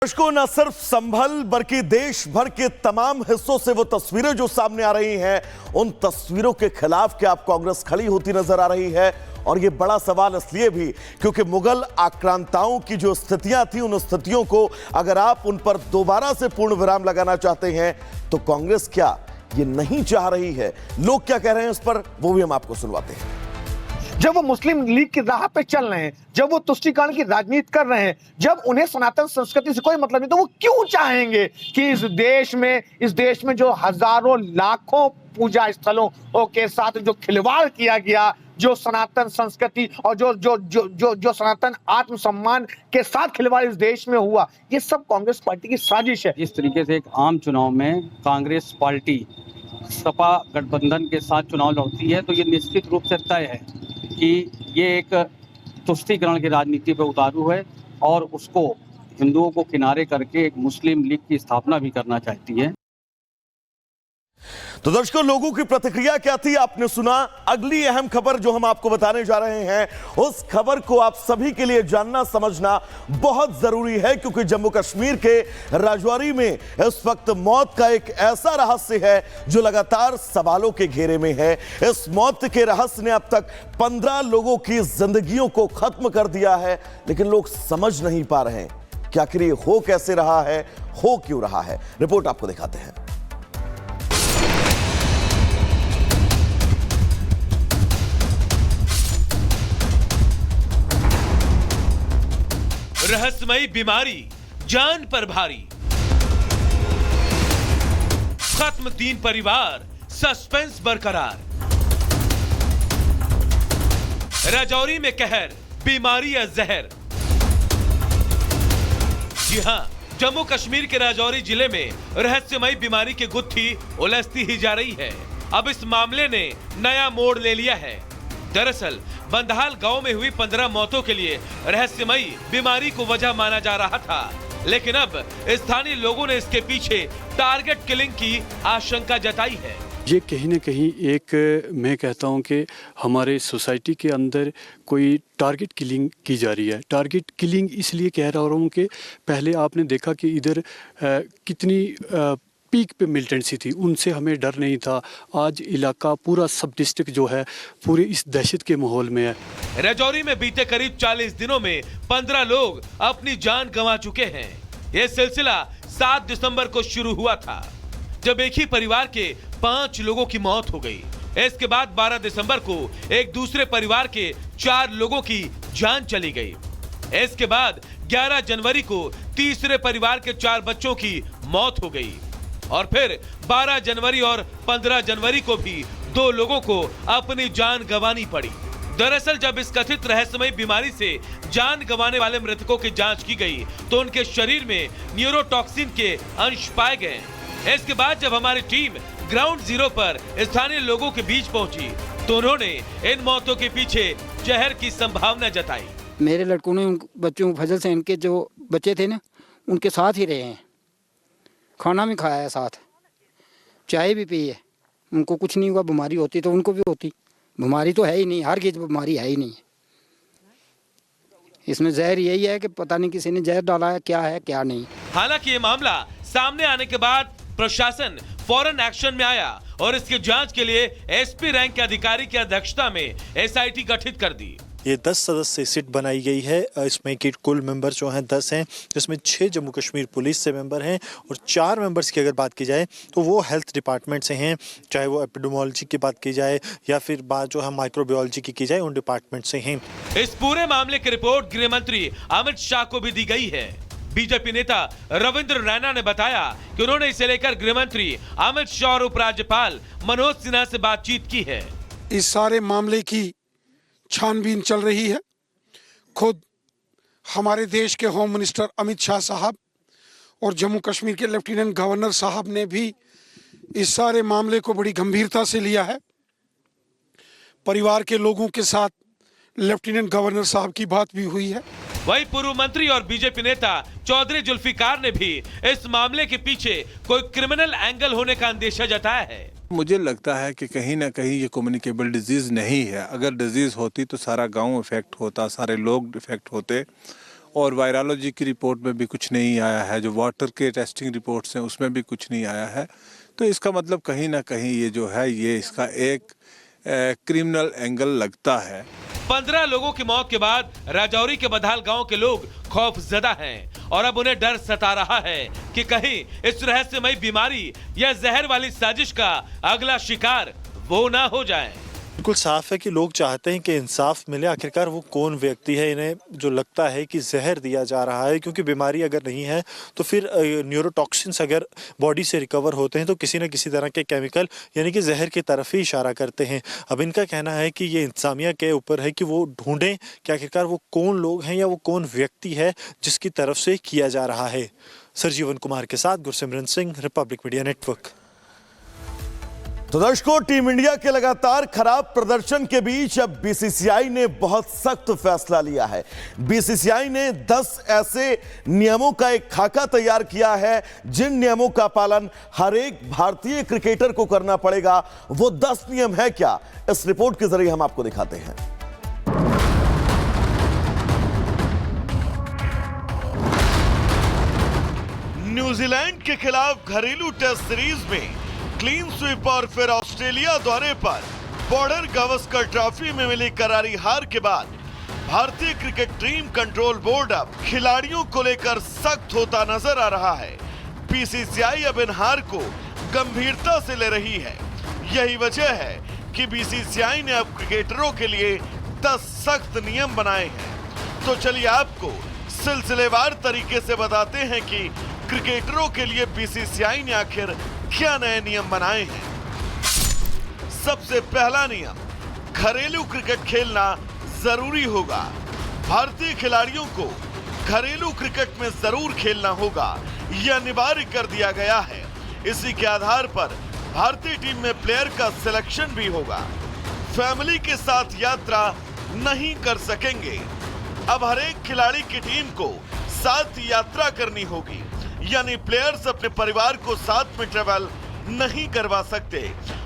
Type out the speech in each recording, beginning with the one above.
को न सिर्फ संभल बल्कि देश भर के तमाम हिस्सों से वो तस्वीरें जो सामने आ रही हैं, उन तस्वीरों के खिलाफ क्या अब कांग्रेस खड़ी होती नजर आ रही है। और ये बड़ा सवाल इसलिए भी क्योंकि मुगल आक्रांताओं की जो स्थितियां थी, उन स्थितियों को अगर आप उन पर दोबारा से पूर्ण विराम लगाना चाहते हैं तो कांग्रेस क्या ये नहीं चाह रही है। लोग क्या कह रहे हैं इस पर, वो भी हम आपको सुनवाते हैं। जब वो मुस्लिम लीग की राह पे चल रहे हैं, जब वो तुष्टीकरण की राजनीति कर रहे हैं, जब उन्हें सनातन संस्कृति से कोई मतलब नहीं, तो वो क्यों चाहेंगे कि इस देश में जो हजारों लाखों पूजा स्थलों के साथ जो खिलवाड़ किया गया, जो सनातन संस्कृति और जो सनातन आत्मसम्मान के साथ खिलवाड़ इस देश में हुआ, ये सब कांग्रेस पार्टी की साजिश है। इस तरीके से एक आम चुनाव में कांग्रेस पार्टी सपा गठबंधन के साथ चुनाव लड़ती है तो ये निश्चित रूप से तय है कि ये एक तुष्टीकरण की राजनीति पर उतारू है और उसको हिंदुओं को किनारे करके एक मुस्लिम लीग की स्थापना भी करना चाहती है। तो दर्शकों, लोगों की प्रतिक्रिया क्या थी आपने सुना। अगली अहम खबर जो हम आपको बताने जा रहे हैं, उस खबर को आप सभी के लिए जानना समझना बहुत जरूरी है, क्योंकि जम्मू कश्मीर के राजौरी में इस वक्त मौत का एक ऐसा रहस्य है जो लगातार सवालों के घेरे में है। इस मौत के रहस्य ने अब तक 15 लोगों की जिंदगियों को खत्म कर दिया है, लेकिन लोग समझ नहीं पा रहे हैं कि आखिर ये हो कैसे रहा है, हो क्यों रहा है। रिपोर्ट आपको दिखाते हैं। रहस्यमयी बीमारी, जान पर भारी, खत्म 3 परिवार, सस्पेंस बरकरार। राजौरी में कहर, बीमारी या जहर। जी हां, जम्मू कश्मीर के राजौरी जिले में रहस्यमयी बीमारी की गुत्थी उलझती ही जा रही है। अब इस मामले ने नया मोड़ ले लिया है। दरअसल बंदहाल गांव में हुई 15 मौतों के लिए रहस्यमयी बीमारी को वजह माना जा रहा था, लेकिन अब स्थानीय लोगों ने इसके पीछे टारगेट किलिंग की आशंका जताई है। ये कहीं न कहीं एक, मैं कहता हूँ कि हमारे सोसाइटी के अंदर कोई टारगेट किलिंग की जा रही है। टारगेट किलिंग इसलिए कह रहा हूँ कि पहले आपने देखा कि इधर कितनी पीक पे मिलिटेंसी थी, उनसे हमें डर नहीं था। आज इलाका पूरा सब डिस्ट्रिक्ट जो है पूरे इस दहशत के माहौल में है। राजौरी में बीते करीब 40 दिनों में 15 लोग अपनी जान गंवा चुके हैं। यह सिलसिला 7 दिसंबर को शुरू हुआ था, जब एक ही परिवार के 5 लोगों की मौत हो गई। इसके बाद 12 दिसंबर को एक दूसरे परिवार के 4 लोगों की जान चली गई। इसके बाद 11 जनवरी को तीसरे परिवार के 4 बच्चों की मौत हो गई और फिर 12 जनवरी और 15 जनवरी को भी 2 लोगों को अपनी जान गंवानी पड़ी। दरअसल जब इस कथित रहस्यमयी बीमारी से जान गंवाने वाले मृतकों की जांच की गई तो उनके शरीर में न्यूरोटॉक्सिन के अंश पाए गए। इसके बाद जब हमारी टीम ग्राउंड जीरो पर स्थानीय लोगों के बीच पहुंची तो उन्होंने इन मौतों के पीछे जहर की संभावना जताई। मेरे लड़कों ने बच्चों फजल से, इनके जो बच्चे थे ना, उनके साथ ही रहे हैं, खाना भी खाया है, साथ चाय भी पी है। उनको कुछ नहीं हुआ। बीमारी होती तो उनको भी होती, बीमारी तो है ही नहीं, हर चीज बीमारी है ही नहीं। इसमें जहर यही है कि पता नहीं किसी ने जहर डाला है, क्या है क्या नहीं। हालांकि ये मामला सामने आने के बाद प्रशासन फौरन एक्शन में आया और इसकी जांच के लिए एसपी रैंक के अधिकारी की अध्यक्षता में एसआईटी गठित कर दी। ये 10 सदस्य सीट बनाई गई है। इसमें की कुल मेंबर जो हैं 10 हैं, जिसमें 6 जम्मू कश्मीर पुलिस से मेंबर हैं और 4 मेंबर्स की अगर बात की जाए तो वो हेल्थ डिपार्टमेंट से हैं, चाहे वो एपिडेमोलॉजी की बात की जाए या फिर बात जो है माइक्रोबायोलॉजी की जाए, उन डिपार्टमेंट से हैं। इस पूरे मामले की रिपोर्ट गृह मंत्री अमित शाह को भी दी गई है। बीजेपी नेता रविंद्र रैना ने बताया कि उन्होंने इसे लेकर गृह मंत्री अमित शाह और उपराज्यपाल मनोज सिन्हा से बातचीत की है। इस सारे मामले की छानबीन चल रही है। खुद हमारे देश के होम मिनिस्टर अमित शाह साहब और जम्मू कश्मीर के लेफ्टिनेंट गवर्नर साहब ने भी इस सारे मामले को बड़ी गंभीरता से लिया है। परिवार के लोगों के साथ लेफ्टिनेंट गवर्नर साहब की बात भी हुई है। वही पूर्व मंत्री और बीजेपी नेता चौधरी जुल्फिकार ने भी इस मामले के पीछे कोई क्रिमिनल एंगल होने का अंदेशा जताया है। मुझे लगता है कि कहीं ना कहीं ये कम्युनिकेबल डिजीज नहीं है। अगर डिजीज होती तो सारा गांव इफेक्ट होता, सारे लोग इफेक्ट होते और वायरोलॉजी की रिपोर्ट में भी कुछ नहीं आया है, जो वाटर के टेस्टिंग रिपोर्ट्स हैं उसमें भी कुछ नहीं आया है। तो इसका मतलब कहीं ना कहीं ये जो है ये इसका एक क्रिमिनल एंगल लगता है। 15 लोगों की मौत के बाद राजौरी के बधाल गांव के लोग खौफजदा हैं और अब उन्हें डर सता रहा है कि कहीं इस रहस्यमयी बीमारी या जहर वाली साजिश का अगला शिकार वो ना हो जाए। बिल्कुल साफ है कि लोग चाहते हैं कि इंसाफ मिले। आखिरकार वो कौन व्यक्ति है, इन्हें जो लगता है कि जहर दिया जा रहा है, क्योंकि बीमारी अगर नहीं है तो फिर न्यूरोटॉक्सिन्स अगर बॉडी से रिकवर होते हैं तो किसी न किसी तरह के केमिकल यानी कि जहर की तरफ ही इशारा करते हैं। अब इनका कहना है कि ये इंतजामिया के ऊपर है कि वो ढूंढें कि आखिरकार वो कौन लोग हैं या वो कौन व्यक्ति है जिसकी तरफ से किया जा रहा है। सरजीवन कुमार के साथ Gursimran Singh, Republic media network. तो दर्शकों, टीम इंडिया के लगातार खराब प्रदर्शन के बीच अब बीसीसीआई ने बहुत सख्त फैसला लिया है। बीसीसीआई ने 10 ऐसे नियमों का एक खाका तैयार किया है जिन नियमों का पालन हर एक भारतीय क्रिकेटर को करना पड़ेगा। वो 10 नियम है क्या, इस रिपोर्ट के जरिए हम आपको दिखाते हैं। न्यूजीलैंड के खिलाफ घरेलू टेस्ट सीरीज में क्लीन स्वीप और फिर ऑस्ट्रेलिया दौरे पर बॉर्डर गावस्कर ट्रॉफी में मिली करारी हार के बाद भारतीय क्रिकेट टीम कंट्रोल बोर्ड अब खिलाड़ियों को लेकर सख्त होता नजर आ रहा है। बीसीसीआई अब इन हार को गंभीरता से ले रही है। यही वजह है कि बीसीसीआई ने अब क्रिकेटरों के लिए 10 सख्त नियम बनाए हैं। तो चलिए आपको सिलसिलेवार तरीके से बताते हैं कि क्रिकेटरों के लिए बीसीसीआई ने आखिर क्या नए नियम बनाए हैं। सबसे पहला नियम, घरेलू क्रिकेट खेलना जरूरी होगा। भारतीय खिलाड़ियों को घरेलू क्रिकेट में जरूर खेलना होगा, यह अनिवार्य कर दिया गया है। इसी के आधार पर भारतीय टीम में प्लेयर का सिलेक्शन भी होगा। फैमिली के साथ यात्रा नहीं कर सकेंगे। अब हर एक खिलाड़ी की टीम को साथ यात्रा करनी होगी, यानी प्लेयर्स अपने परिवार को साथ में ट्रेवल नहीं करवा सकते।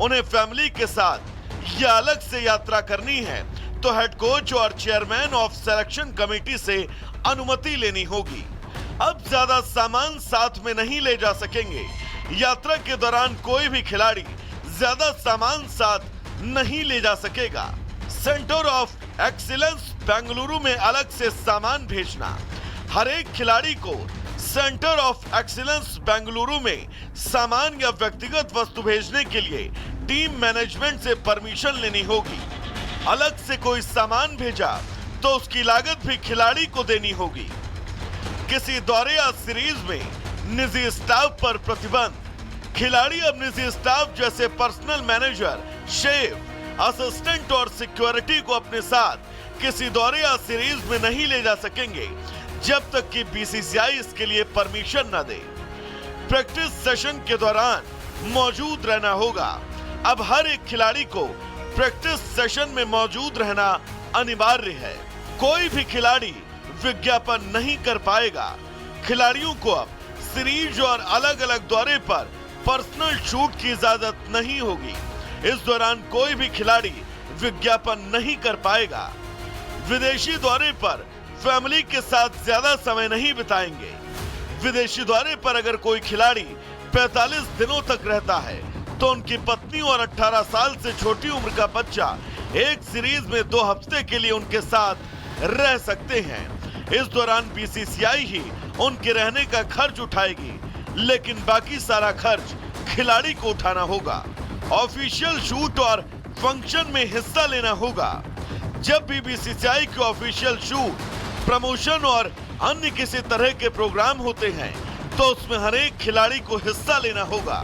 उन्हें फैमिली के साथ या अलग से यात्रा करनी है तो हेड कोच और चेयरमैन ऑफ सिलेक्शन कमेटी से अनुमति लेनी होगी। अब ज्यादा सामान साथ में नहीं ले जा सकेंगे। यात्रा के दौरान कोई भी खिलाड़ी ज्यादा सामान साथ नहीं ले जा सकेगा। सेंटर ऑफ एक्सीलेंस बेंगलुरु में अलग से सामान भेजना। हर एक खिलाड़ी को सेंटर ऑफ एक्सीलेंस बेंगलुरु में सामान या व्यक्तिगत वस्तु भेजने के लिए टीम मैनेजमेंट से परमिशन लेनी होगी। अलग से कोई सामान भेजा तो उसकी लागत भी खिलाड़ी को देनी होगी। किसी दौरे या सीरीज में निजी स्टाफ पर प्रतिबंध। खिलाड़ी अब निजी स्टाफ जैसे पर्सनल मैनेजर, शेफ, असिस्टेंट और सिक्योरिटी को अपने साथ किसी दौरे या सीरीज में नहीं ले जा सकेंगे जब तक कि बीसीसीआई इसके लिए परमिशन न दे। प्रैक्टिस सेशन के दौरान मौजूद रहना होगा। अब हर एक खिलाड़ी को प्रैक्टिस सेशन में मौजूद रहना अनिवार्य है। कोई भी खिलाड़ी विज्ञापन नहीं कर पाएगा। खिलाड़ियों को अब सीरीज और अलग अलग दौरे पर पर्सनल शूट की इजाजत नहीं होगी। इस दौरान कोई भी खिलाड़ी विज्ञापन नहीं कर पाएगा। विदेशी दौरे पर फैमिली के साथ ज्यादा समय नहीं बिताएंगे। विदेशी दौरे पर अगर कोई खिलाड़ी 45 दिनों तक रहता है तो उनकी पत्नी और 18 साल से छोटी उम्र का बच्चा एक सीरीज में 2 हफ्ते के लिए उनके साथ रह सकते हैं। इस दौरान बीसीसीआई ही उनके रहने का खर्च उठाएगी, लेकिन बाकी सारा खर्च खिलाड़ी को उठाना होगा। ऑफिशियल शूट और फंक्शन में हिस्सा लेना होगा। जब भी बीसीसीआई के ऑफिशियल शूट, प्रमोशन और अन्य किसी तरह के प्रोग्राम होते हैं तो उसमें हर एक खिलाड़ी को हिस्सा लेना होगा।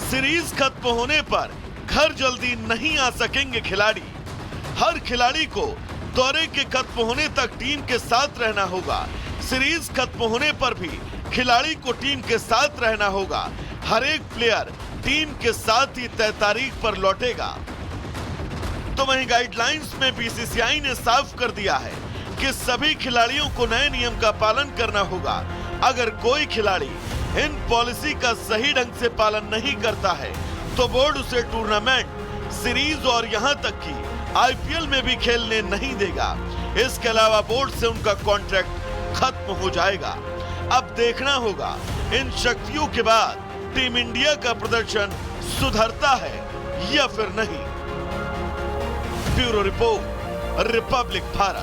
सीरीज खत्म होने पर घर जल्दी नहीं आ सकेंगे खिलाड़ी। हर खिलाड़ी को दौरे के खत्म होने तक टीम के साथ रहना होगा। सीरीज खत्म होने पर भी खिलाड़ी को टीम के साथ रहना होगा। हर एक प्लेयर टीम के साथ ही तय तारीख पर लौटेगा। तो वहीं गाइडलाइंस में बीसीसीआई ने साफ कर दिया है कि सभी खिलाड़ियों को नए नियम का पालन करना होगा। अगर कोई खिलाड़ी इन पॉलिसी का सही ढंग से पालन नहीं करता है तो बोर्ड उसे टूर्नामेंट, सीरीज और यहां तक कि आईपीएल में भी खेलने नहीं देगा। इसके अलावा बोर्ड से उनका कॉन्ट्रैक्ट खत्म हो जाएगा। अब देखना होगा इन शक्तियों के बाद टीम इंडिया का प्रदर्शन सुधरता है या फिर नहीं। Bureau report, Republic Bharat.